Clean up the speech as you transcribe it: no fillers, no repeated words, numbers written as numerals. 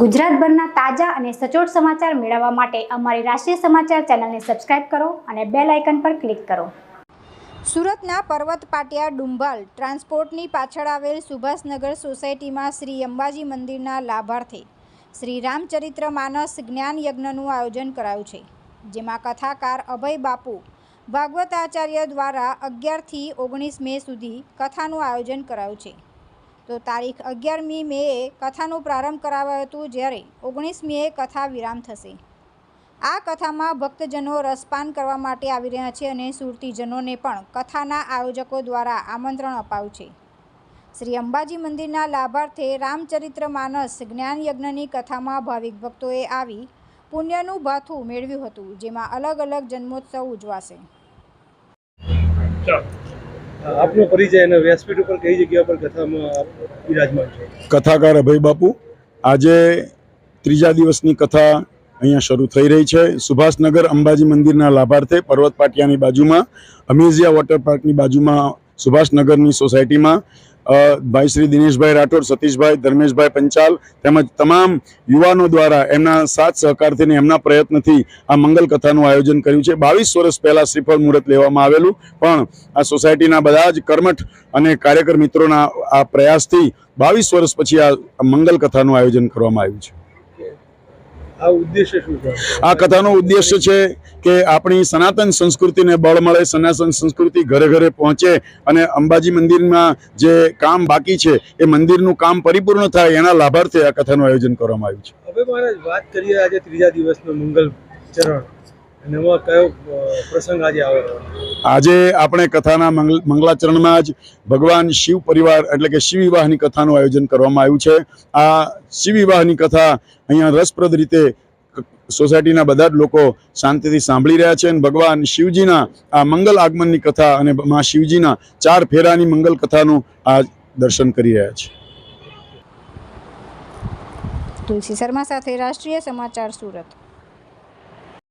ગુજરાતભરના તાજા અને સચોટ સમાચાર મેળવવા માટે અમારી રાષ્ટ્રીય સમાચાર ચેનલને સબસ્ક્રાઇબ કરો અને બેલ આઇકન પર ક્લિક કરો। સુરતના પર્વત પાટિયા ડુંભાલ ટ્રાન્સપોર્ટની પાછળ આવેલ સુભાષનગર સોસાયટીમાં શ્રી અંબાજી મંદિરના લાભાર્થે શ્રી રામચરિત્ર માનસ જ્ઞાન યજ્ઞનું આયોજન કરાયું છે, જેમાં કથાકાર અભય બાપુ ભાગવતાચાર્ય દ્વારા 11 થી 19 મે સુધી કથાનું આયોજન કરાયું છે। તો તારીખ 11મી મેએ કથાનો પ્રારંભ કરાવ્યો હતો, જ્યારે 19 મેએ કથા વિરામ થશે। આ કથામાં ભક્તજનો રસપાન કરવા માટે આવી રહ્યા છે અને સુરતીજનોને પણ કથાના આયોજકો દ્વારા આમંત્રણ અપાયું છે। શ્રી અંબાજી મંદિરના લાભાર્થે રામચરિત્ર માનસ જ્ઞાન યજ્ઞની કથામાં ભાવિક ભક્તોએ આવી પુણ્યનું ભાથું મેળવ્યું હતું, જેમાં અલગ અલગ જન્મોત્સવ ઉજવાશે। આપનો પરિચય અને વ્યાસપીઠ ઉપર કઈ જગ્યા પર કથામાં વિરાજમાન છો? કથાકાર અભય બાપુ, આજે ત્રીજા દિવસની કથા અહીંયા શરૂ થઈ રહી છે। સુભાષનગર અંબાજી મંદિરના લાભાર્થે પર્વત પાટિયાની બાજુમાં અમેઝિયા વોટર પાર્કની બાજુમાં સુભાષનગરની સોસાયટીમાં ભાઈ શ્રી દિનેશભાઈ રાઠોડ, સતીશભાઈ, ધર્મેશભાઈ પંચાલ તેમજ તમામ યુવાનો દ્વારા એમના સાથ સહકારથી અને એમના પ્રયત્નથી આ મંગલ કથાનું આયોજન કર્યું છે। 22 વર્ષ પહેલાં શ્રીફળ મુહૂર્ત લેવામાં આવેલું, પણ આ સોસાયટીના બધા જ કર્મઠ અને કાર્યકર મિત્રોના આ પ્રયાસથી 22 વર્ષ પછી આ મંગલ કથાનું આયોજન કરવામાં આવ્યું છે। આ ઉદ્દેશ્ય શું છે? આ કથાનો ઉદ્દેશ્ય છે કે આપણી સનાતન સંસ્કૃતિને બળ મળે, સનાતન સંસ્કૃતિ ઘરે ઘરે પહોંચે અને અંબાજી મંદિરમાં જે કામ બાકી છે એ મંદિરનું કામ પરિપૂર્ણ થાય, એના લાભાર્થે આ કથાનું આયોજન કરવામાં આવ્યું છે। હવે મહારાજ વાત કરીએ આજે ત્રીજા દિવસનો મંગલ ચરણ, અને એમાં કયો પ્રસંગ આજે આવે? આજે આપણે કથાના મંગલાચરણમાં જ ભગવાન શિવ પરિવાર એટલે કે શિવ વિવાહની કથાનું આયોજન કરવામાં આવ્યું છે। આ શિવ વિવાહની કથા અહીંયા રસપ્રદ રીતે સોસાયટીના બધા જ લોકો શાંતિથી સાંભળી રહ્યા છે અને ભગવાન શિવજીના આ મંગલ આગમનની કથા અને મા શિવજીના 4 ફેરાની મંગલ કથાનું આ દર્શન કરી રહ્યા છે। તુલસી શર્મા સાથે રાષ્ટ્રીય સમાચાર, સુરત।